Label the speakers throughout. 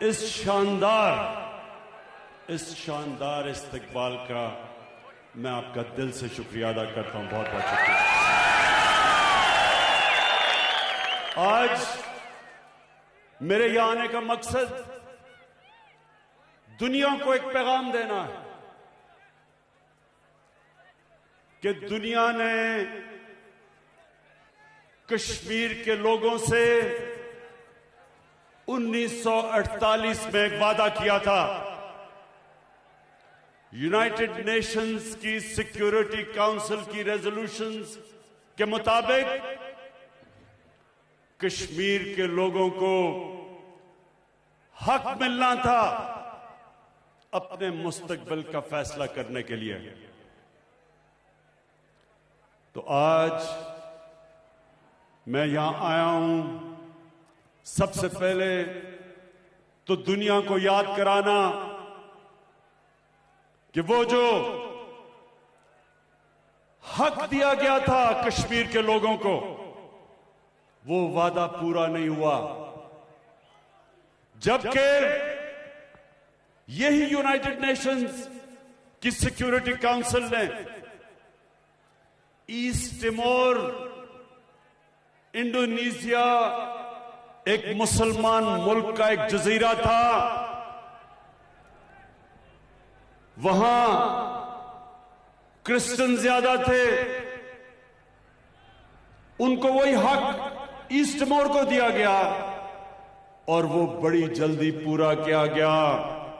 Speaker 1: इस शानदार इस्तकबाल का मैं आपका दिल से शुक्रिया अदा करता हूं। बहुत बहुत शुक्रिया। आज मेरे यहां आने का मकसद दुनिया को एक पैगाम देना है कि दुनिया ने कश्मीर के लोगों से 1948 में एक वादा किया था। यूनाइटेड नेशंस की सिक्योरिटी काउंसिल की रेजोल्यूशंस के मुताबिक कश्मीर के लोगों को हक मिलना था अपने मुस्तकबिल का फैसला करने के लिए। तो आज मैं यहां आया हूं सबसे पहले तो दुनिया को याद कराना कि वो जो हक दिया गया था कश्मीर के लोगों को, वो वादा पूरा नहीं हुआ। जबकि यही यूनाइटेड नेशंस की सिक्योरिटी काउंसिल ने ईस्ट तिमोर, इंडोनेशिया, एक मुसलमान मुल्क का एक जजीरा था, वहां क्रिश्चियन ज्यादा थे, उनको वही हक ईस्ट तिमोर को दिया गया और वो बड़ी जल्दी पूरा किया गया।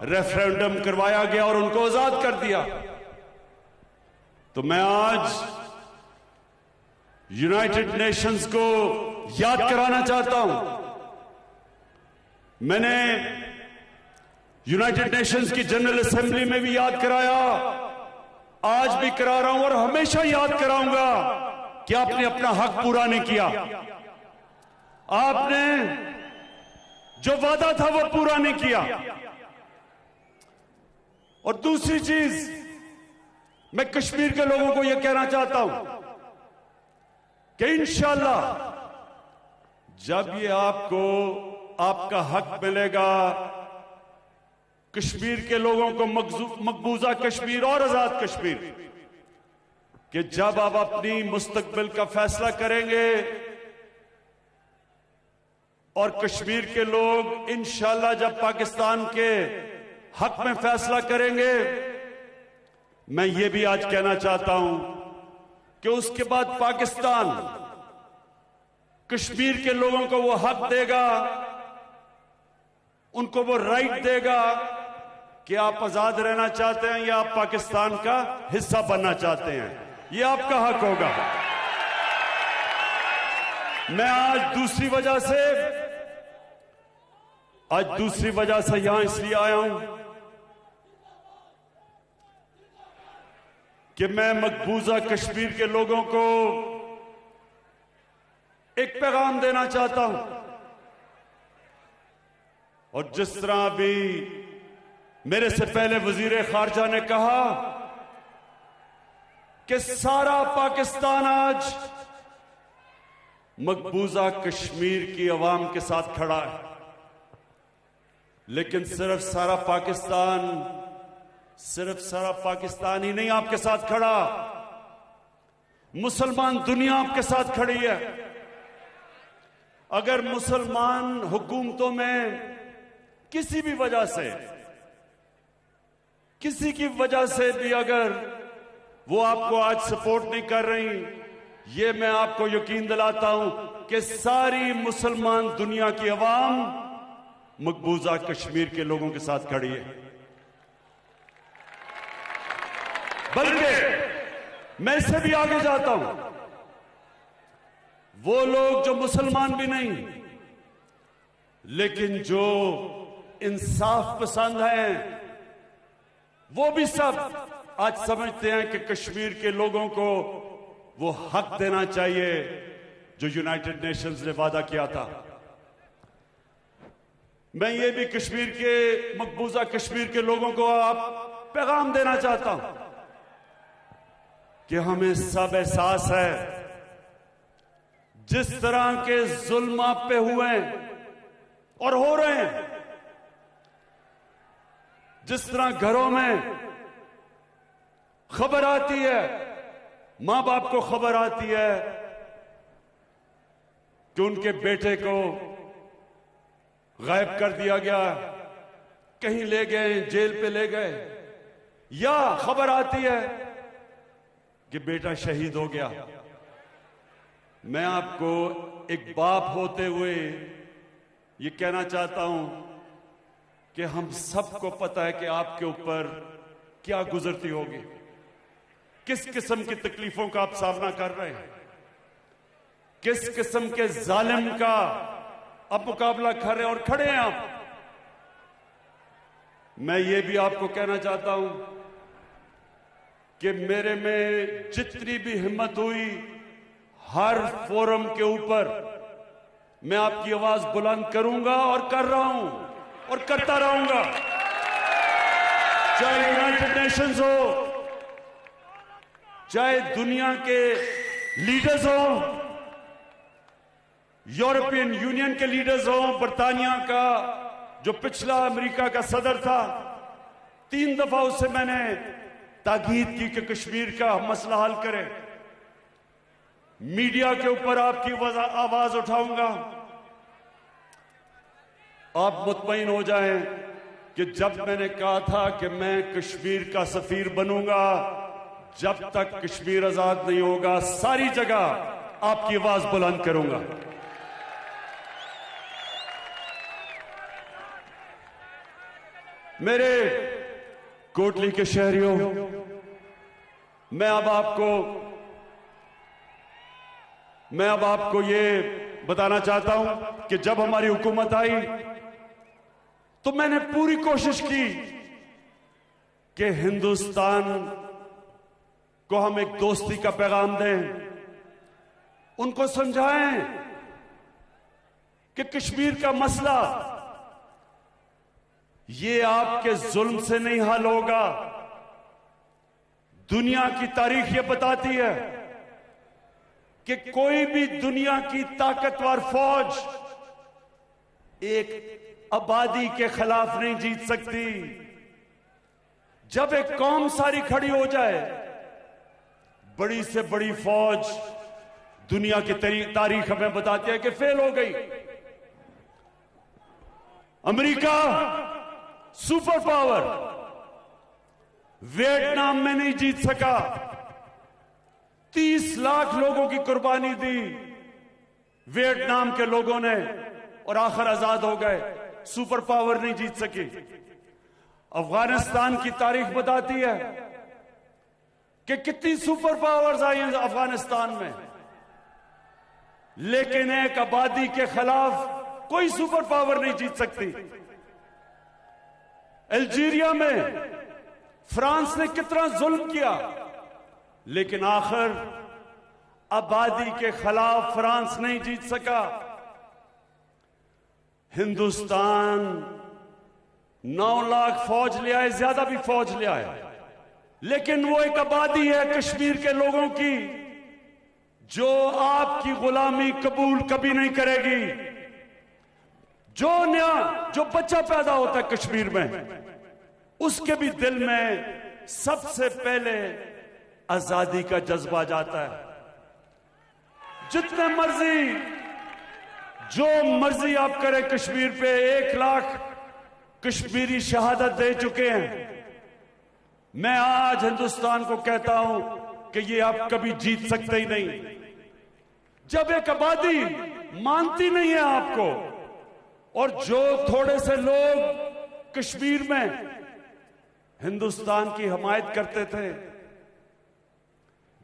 Speaker 1: रेफरेंडम करवाया गया और उनको आजाद कर दिया। तो मैं आज यूनाइटेड नेशंस को याद कराना चाहता हूं। मैंने यूनाइटेड नेशंस की जनरल असेंबली में भी याद कराया, आज भी करा रहा हूं और हमेशा याद कराऊंगा कि आपने अपना हक पूरा नहीं किया। आपने जो वादा था वो पूरा नहीं किया। और दूसरी चीज, मैं कश्मीर के लोगों को यह कहना चाहता हूं कि इंशाअल्लाह जब ये आपको आपका हक मिलेगा, कश्मीर के लोगों को मकबूजा कश्मीर और आजाद कश्मीर, कि जब आप अपनी मुस्तकबिल का फैसला करेंगे और कश्मीर के लोग इंशाअल्लाह जब पाकिस्तान के हक में फैसला करेंगे, मैं ये भी आज कहना चाहता हूं कि उसके बाद पाकिस्तान कश्मीर के लोगों को वो हक देगा, उनको वो राइट देगा कि आप आजाद रहना चाहते हैं या आप पाकिस्तान का हिस्सा बनना चाहते हैं। ये आपका हक होगा। मैं आज दूसरी वजह से यहां इसलिए आया हूं कि मैं मकबूजा कश्मीर के लोगों को एक पैगाम देना चाहता हूं। और जिस तरह अभी मेरे से पहले वजीर खारजा ने कहा कि सारा पाकिस्तान आज मकबूजा कश्मीर की अवाम के साथ खड़ा है, लेकिन सिर्फ सारा पाकिस्तान ही नहीं आपके साथ खड़ा, मुसलमान दुनिया आपके साथ खड़ी है। अगर मुसलमान हुकूमतों में किसी की वजह से भी अगर वो आपको आज सपोर्ट नहीं कर रही, ये मैं आपको यकीन दिलाता हूं कि सारी मुसलमान दुनिया की अवाम मकबूजा कश्मीर के लोगों के साथ खड़ी है। बल्कि मैं इससे भी आगे जाता हूं, वो लोग जो मुसलमान भी नहीं लेकिन जो इंसाफ पसंद हैं, वो भी सब आज समझते हैं कि कश्मीर के लोगों को वो हक देना चाहिए जो यूनाइटेड नेशंस ने वादा किया था। मैं ये भी मकबूजा कश्मीर के लोगों को आप पैगाम देना चाहता हूं कि हमें सब एहसास है जिस तरह के जुल्म आप पे हुए हैं और हो रहे हैं, जिस तरह घरों में खबर आती है, मां बाप को खबर आती है कि उनके बेटे को गायब कर दिया गया, कहीं ले गए, जेल पे ले गए, या खबर आती है कि बेटा शहीद हो गया। मैं आपको एक बाप होते हुए ये कहना चाहता हूं कि हम सबको पता है कि आपके ऊपर क्या गुजरती होगी, किस किस्म की तकलीफों का आप सामना कर रहे हैं, किस किस्म के जालिम का आप मुकाबला कर रहे हैं और खड़े हैं आप। मैं ये भी आपको कहना चाहता हूं कि मेरे में जितनी भी हिम्मत हुई, हर फोरम के ऊपर मैं आपकी आवाज बुलंद करूंगा और कर रहा हूं और करता रहूंगा। चाहे यूनाइटेड नेशंस हो, चाहे दुनिया के लीडर्स हो, यूरोपियन यूनियन के लीडर्स हो, बर्तानिया का जो पिछला अमेरिका का सदर था, 3 दफा उससे मैंने ताकीद की कि कश्मीर का मसला हल करें। मीडिया के ऊपर आपकी आवाज उठाऊंगा। आप मुतमईन हो जाएं कि जब मैंने कहा था कि मैं कश्मीर का सफीर बनूंगा, जब तक कश्मीर आजाद नहीं होगा, सारी जगह आपकी आवाज बुलंद करूंगा। मेरे कोटली के शहरियों, मैं अब आपको ये बताना चाहता हूं कि जब हमारी हुकूमत आई तो मैंने पूरी कोशिश की कि हिंदुस्तान को हम एक दोस्ती का पैगाम दें, उनको समझाएं कि कश्मीर का मसला ये आपके जुल्म से नहीं हल होगा। दुनिया की तारीख ये बताती है कि कोई भी दुनिया की ताकतवर फौज एक आबादी के खिलाफ नहीं जीत सकती। जब एक कौम सारी खड़ी हो जाए, बड़ी से बड़ी फौज दुनिया की तारीख हमें बताती है कि फेल हो गई। अमेरिका सुपर पावर वियतनाम में नहीं जीत सका, 30 लाख लोगों की कुर्बानी दी वियतनाम के लोगों ने और आखिर आजाद हो गए। सुपर पावर नहीं जीत सकी। अफगानिस्तान की तारीख बताती है कि कितनी सुपर पावर्स आई हैं अफगानिस्तान में, लेकिन एक आबादी के खिलाफ कोई सुपर पावर नहीं जीत सकती। अल्जीरिया में फ्रांस ने कितना जुल्म किया, लेकिन आखिर आबादी के खिलाफ फ्रांस नहीं जीत सका। हिंदुस्तान 9 लाख फौज ले आए, ज्यादा भी फौज ले आए, लेकिन वो एक आबादी है कश्मीर के लोगों की जो आपकी गुलामी कबूल कभी नहीं करेगी। जो बच्चा पैदा होता है कश्मीर में, उसके भी दिल में सबसे पहले आजादी का जज्बा जाता है। जितने मर्जी जो मर्जी आप करें कश्मीर पे, 1 लाख कश्मीरी शहादत दे चुके हैं। मैं आज हिंदुस्तान को कहता हूं कि ये आप कभी जीत सकते ही नहीं। जब एक आबादी मानती नहीं है आपको, और जो थोड़े से लोग कश्मीर में हिंदुस्तान की हिमायत करते थे,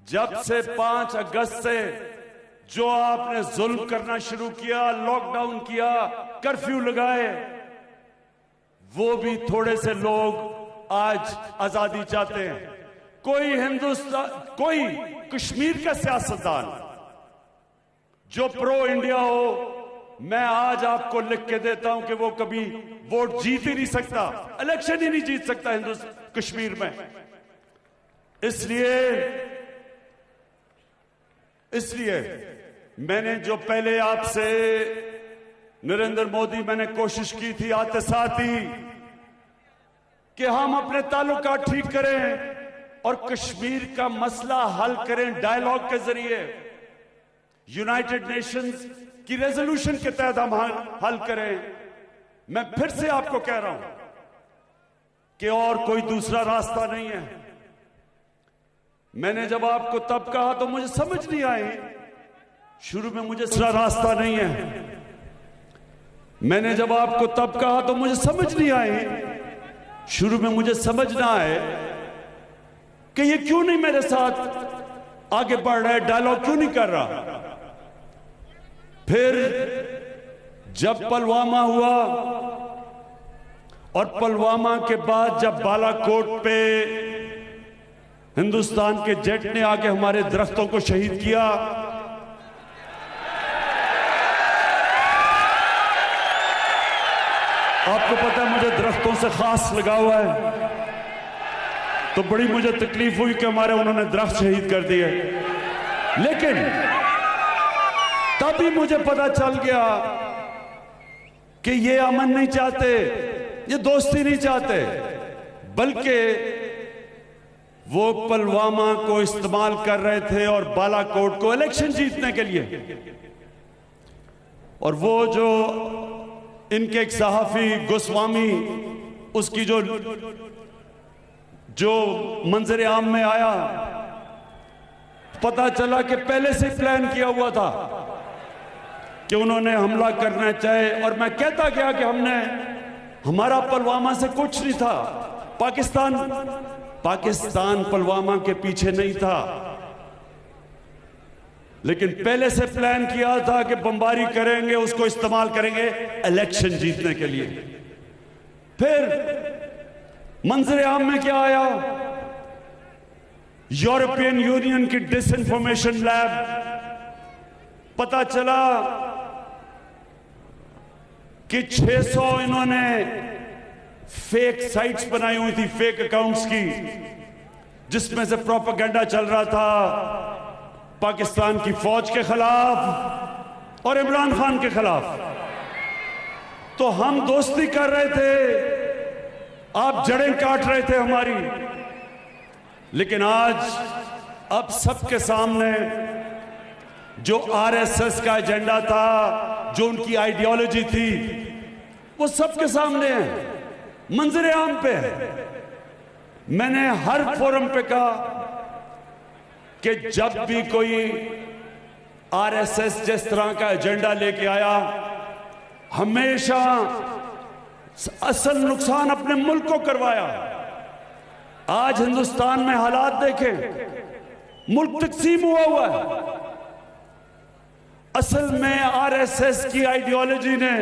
Speaker 1: जब से 5 अगस्त से जो आपने जुल्म करना शुरू किया, लॉकडाउन किया, कर्फ्यू लगाए, वो भी थोड़े से लोग आज आजादी चाहते हैं। कोई कश्मीर का सियासतदान जो प्रो इंडिया हो, मैं आज आपको लिख के देता हूं कि वो कभी वोट जीत ही नहीं सकता, इलेक्शन ही नहीं जीत सकता कश्मीर में। इसलिए मैंने जो पहले आपसे नरेंद्र मोदी, मैंने कोशिश की थी आते साथ ही कि हम अपने ताल्लुकात ठीक करें और कश्मीर का मसला हल करें डायलॉग के जरिए, यूनाइटेड नेशंस की रेजोल्यूशन के तहत हम हल करें। मैं फिर से आपको कह रहा हूं कि और कोई दूसरा रास्ता नहीं है। मैंने जब आपको तब कहा तो मुझे समझ नहीं आई, शुरू में मुझे दूसरा रास्ता नहीं है। मैंने जब आपको तब कहा तो मुझे समझ नहीं आई, शुरू में मुझे समझ ना आए कि ये क्यों नहीं मेरे साथ आगे बढ़ रहा है, डायलॉग क्यों नहीं कर रहा। फिर जब पुलवामा हुआ और पुलवामा के बाद जब बालाकोट पे हिंदुस्तान के जेट ने आके हमारे दरख्तों को शहीद किया, आपको पता है मुझे दरख्तों से खास लगा हुआ है, तो बड़ी मुझे तकलीफ हुई कि हमारे उन्होंने दरख्त शहीद कर दिए। लेकिन तभी मुझे पता चल गया कि ये अमन नहीं चाहते, ये दोस्ती नहीं चाहते, बल्कि वो पुलवामा को इस्तेमाल कर रहे थे और बालाकोट को इलेक्शन जीतने के लिए। और वो जो इनके एक सहाफी गोस्वामी, उसकी जो मंजर आम में आया, पता चला कि पहले से प्लान किया हुआ था कि उन्होंने हमला करना चाहे। और मैं कहता गया कि हमारा पुलवामा से कुछ नहीं था, पाकिस्तान पुलवामा के पीछे नहीं था, लेकिन पहले से प्लान किया था कि बमबारी करेंगे, उसको इस्तेमाल करेंगे इलेक्शन जीतने के लिए। फिर मंजर आम में क्या आया, यूरोपियन यूनियन की डिसइंफॉर्मेशन लैब, पता चला कि 600 इन्होंने फेक साइट्स बनाई हुई थी, फेक अकाउंट्स की, जिसमें से प्रोपेगेंडा चल रहा था पाकिस्तान की फौज के खिलाफ और इमरान खान के खिलाफ। तो हम दोस्ती कर रहे थे, आप जड़ें काट रहे थे हमारी। लेकिन आज अब सबके सामने जो आरएसएस का एजेंडा था, जो उनकी आइडियोलॉजी थी, वो सबके सामने है, मंजर आम पे है। मैंने हर फोरम पे कहा कि जब भी कोई आरएसएस जिस तरह का एजेंडा लेके आया, हमेशा असल नुकसान अपने मुल्क को करवाया। आज हिंदुस्तान में हालात देखें, मुल्क तकसीम हुआ है। असल में आरएसएस की आइडियोलॉजी ने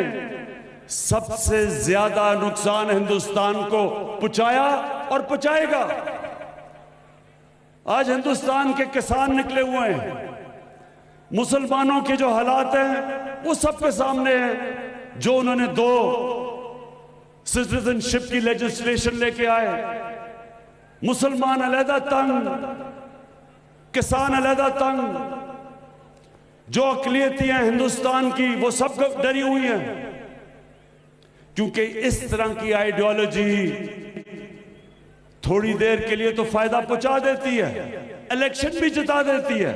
Speaker 1: सबसे ज्यादा नुकसान हिंदुस्तान को पहुंचाया और पहुंचाएगा। आज हिंदुस्तान के किसान निकले हुए हैं, मुसलमानों के जो हालात हैं वो सबके सामने हैं। जो उन्होंने 2 सिटीजनशिप की लेजिस्लेशन लेके आए, मुसलमान अलहदा तंग, किसान अलहदा तंग, जो अकलियतियां हिंदुस्तान की वो सब डरी हुई हैं, क्योंकि इस तरह की आइडियोलॉजी थोड़ी देर के लिए तो फायदा पहुंचा देती है, इलेक्शन भी जिता देती है,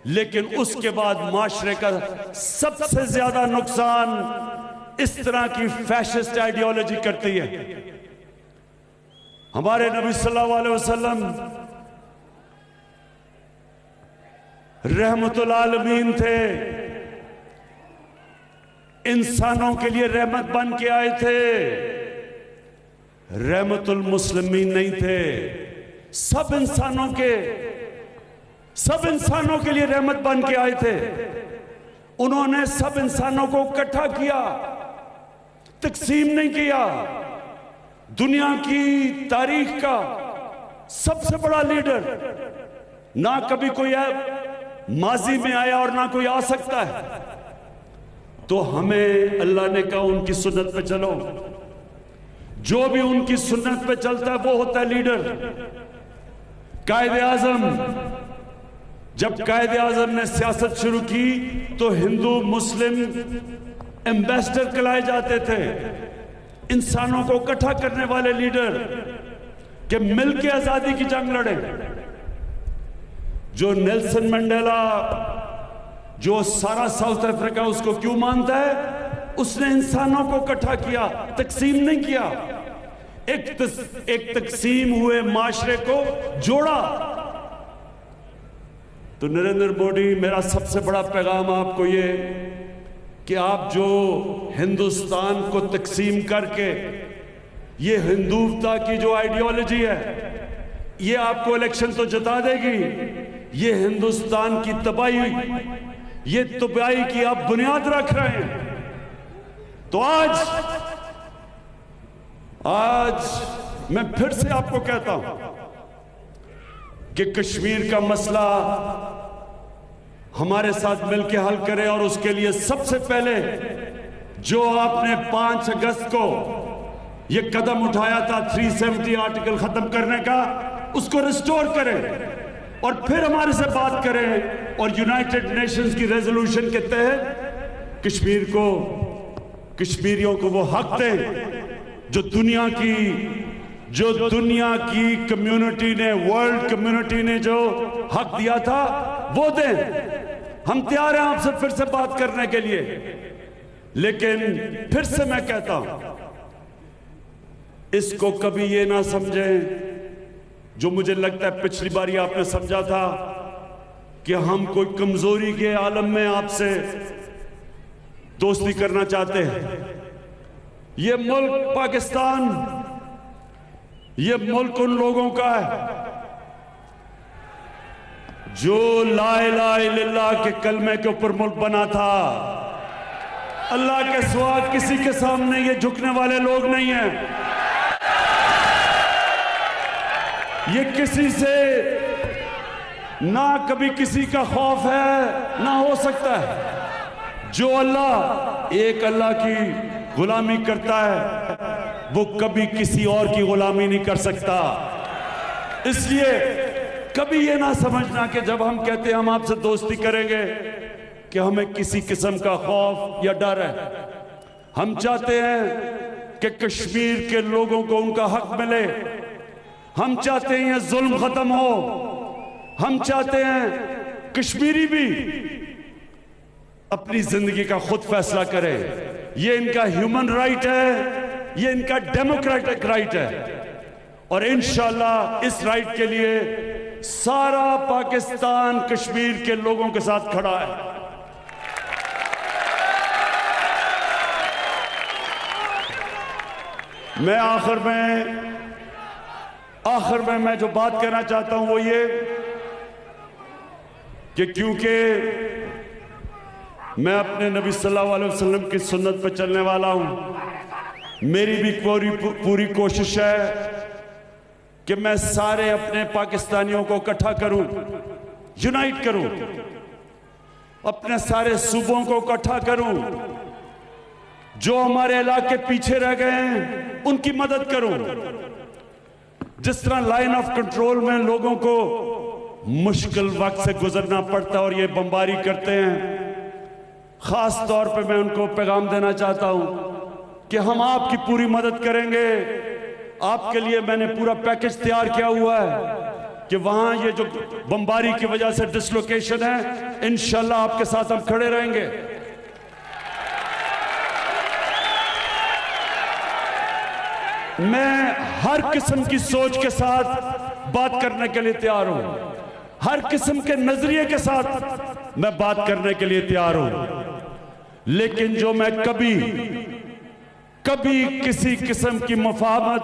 Speaker 1: लेकिन उसके बाद माशरे का सबसे ज्यादा नुकसान इस तरह की फैशिस्ट आइडियोलॉजी करती है। हमारे नबी सल्लल्लाहु अलैहि वसल्लम रहमतुल आलमीन थे, इंसानों के लिए रहमत बन के आए थे, रहमतुल मुस्लिमीन नहीं थे। सब इंसानों के लिए रहमत बन के आए थे। उन्होंने सब इंसानों को इकट्ठा किया, तकसीम नहीं किया। दुनिया की तारीख का सबसे बड़ा लीडर, ना कभी कोई माजी में आया और ना कोई आ सकता है। तो हमें अल्लाह ने कहा उनकी सुन्नत पे चलो, जो भी उनकी सुन्नत पे चलता है वो होता है लीडर। कायदे आजम, जब कायदे आजम ने सियासत शुरू की तो हिंदू मुस्लिम एम्बेसडर कहलाए जाते थे। इंसानों को इकट्ठा करने वाले लीडर कि मिलकर आजादी की जंग लड़े। जो नेल्सन मंडेला, जो सारा साउथ अफ्रीका उसको क्यों मानता है? उसने इंसानों को इकट्ठा किया, तकसीम नहीं किया। एक तकसीम हुए माशरे को जोड़ा। तो नरेंद्र मोदी, मेरा सबसे बड़ा पैगाम आपको ये कि आप जो हिंदुस्तान को तकसीम करके, ये हिंदुत्व की जो आइडियोलॉजी है, ये आपको इलेक्शन तो जिता देगी, ये हिंदुस्तान की तबाही, ये तबाही की आप बुनियाद रख रहे हैं। तो आज मैं फिर से आपको कहता हूं कि कश्मीर का मसला हमारे साथ मिलकर हल करें। और उसके लिए सबसे पहले जो आपने 5 अगस्त को ये कदम उठाया था 370 आर्टिकल खत्म करने का, उसको रिस्टोर करें और फिर हमारे से बात करें और यूनाइटेड नेशंस की रेजोल्यूशन के तहत कश्मीरियों को वो हक दें जो दुनिया की कम्युनिटी ने, वर्ल्ड कम्युनिटी ने जो हक दिया था वो दें। हम तैयार हैं आपसे फिर से बात करने के लिए। लेकिन फिर से मैं कहता हूं, इसको कभी ये ना समझें जो मुझे लगता है पिछली बारी आपने समझा था कि हम कोई कमजोरी के आलम में आपसे दोस्ती करना चाहते हैं। ये मुल्क पाकिस्तान, ये मुल्क उन लोगों का है जो ला इलाहा इल्लल्लाह के कलमे के ऊपर मुल्क बना था। अल्लाह के सिवा किसी के सामने ये झुकने वाले लोग नहीं हैं। ये किसी से ना कभी किसी का खौफ है ना हो सकता है। जो एक अल्लाह की गुलामी करता है वो कभी किसी और की गुलामी नहीं कर सकता। इसलिए कभी ये ना समझना कि जब हम कहते हैं हम आपसे दोस्ती करेंगे कि हमें किसी किस्म का खौफ या डर है। हम चाहते हैं कि कश्मीर के लोगों को उनका हक मिले। हम चाहते हैं ये जुल्म खत्म हो। हम चाहते हैं कश्मीरी भी अपनी जिंदगी का खुद फैसला करे। ये इनका ह्यूमन राइट है, ये इनका डेमोक्रेटिक राइट है। और इंशाअल्लाह इस राइट के लिए सारा पाकिस्तान कश्मीर के लोगों के साथ खड़ा है। मैं आखिर में मैं जो बात कहना चाहता हूं वो ये कि क्योंकि मैं अपने नबी सल्लल्लाहु अलैहि वसल्लम की सुन्नत पर चलने वाला हूं, मेरी भी पूरी कोशिश है कि मैं सारे अपने पाकिस्तानियों को इकट्ठा करूं, यूनाइट करूं, अपने सारे सूबों को इकट्ठा करूं, जो हमारे इलाके पीछे रह गए हैं उनकी मदद करूं। जिस तरह लाइन ऑफ कंट्रोल में लोगों को मुश्किल वक्त से गुजरना पड़ता है और ये बमबारी करते हैं, खास तौर पे मैं उनको पैगाम देना चाहता हूं कि हम आपकी पूरी मदद करेंगे। आपके लिए मैंने पूरा पैकेज तैयार किया हुआ है कि वहां ये जो बमबारी की वजह से डिसलोकेशन है, इंशाल्लाह आपके साथ हम खड़े रहेंगे। मैं हर किस्म की सोच के साथ बात करने के लिए तैयार हूं, हर किस्म के नजरिए के साथ मैं बात करने के लिए तैयार हूं। लेकिन जो मैं कभी किसी किस्म की मुफाहमत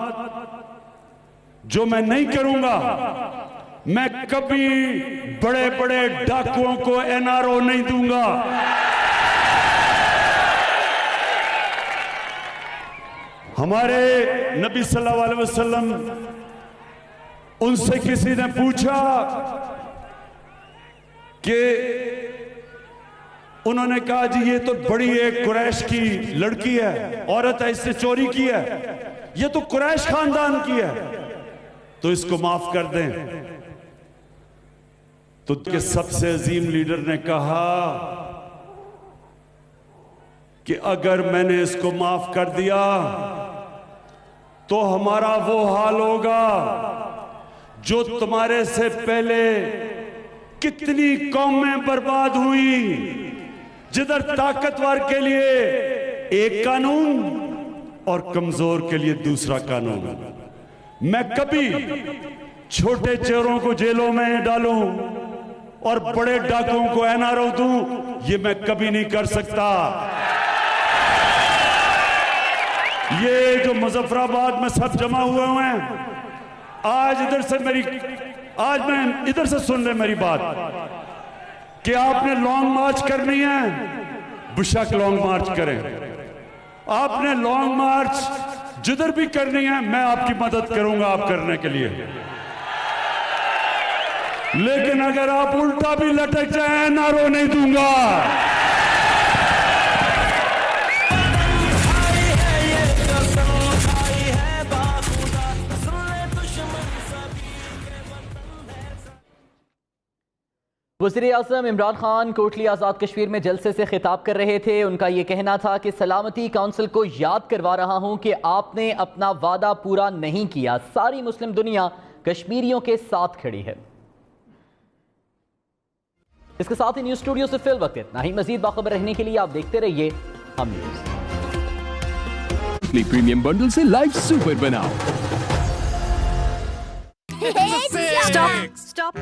Speaker 1: जो मैं नहीं करूंगा, मैं कभी बड़े बड़े डाकुओं को एनआरओ नहीं दूंगा। हमारे नबी सल्लल्लाहु अलैहि वसल्लम, उनसे किसी ने पूछा कि उन्होंने कहा जी ये तो बड़ी एक कुरैश की लड़की है, औरत है, इससे चोरी की है, ये तो कुरैश खानदान की है, तो इसको माफ कर दें। तो के सबसे अजीम लीडर ने कहा कि अगर मैंने इसको माफ कर दिया तो हमारा वो हाल होगा जो तुम्हारे से पहले कितनी कौमें बर्बाद हुई, जिधर ताकतवर के लिए एक कानून और कमजोर के लिए दूसरा कानून। मैं कभी छोटे चोरों को जेलों में डालूं और बड़े डाकुओं को एनआरओ दूं, ये मैं कभी नहीं कर सकता। ये जो मुजफ्फराबाद में सब जमा हुए हैं, आज मैं इधर से सुन ले मेरी बात कि आपने लॉन्ग मार्च करनी है, बेशक लॉन्ग मार्च करें। आपने लॉन्ग मार्च जिधर भी करनी है, मैं आपकी मदद करूंगा आप करने के लिए। लेकिन अगर आप उल्टा भी लटक जाए, नारो नहीं दूंगा।
Speaker 2: वज़ीर-ए-आज़म इमरान खान कोटली आज़ाद कश्मीर में जलसे से खिताब कर रहे थे। उनका ये कहना था कि सलामती काउंसिल को याद करवा रहा हूं कि आपने अपना वादा पूरा नहीं किया। सारी मुस्लिम दुनिया कश्मीरियों के साथ खड़ी है। इसके साथ ही न्यूज़ स्टूडियो से फिल वक्त इतना ही। मजीद बाखबर रहने के लिए आप देखते रहिए हम न्यूज़।
Speaker 3: प्रीमियम बंडल से लाइफ सुपर बनाओ।
Speaker 4: स्टॉप।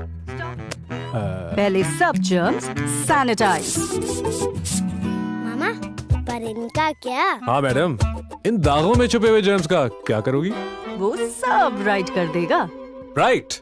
Speaker 4: पहले सब जर्म्स सैनिटाइज।
Speaker 5: मामा, पर इनका क्या?
Speaker 6: हाँ मैडम, इन दागों में छुपे हुए जर्म्स का क्या करोगी?
Speaker 4: वो सब राइट कर देगा।
Speaker 6: राइट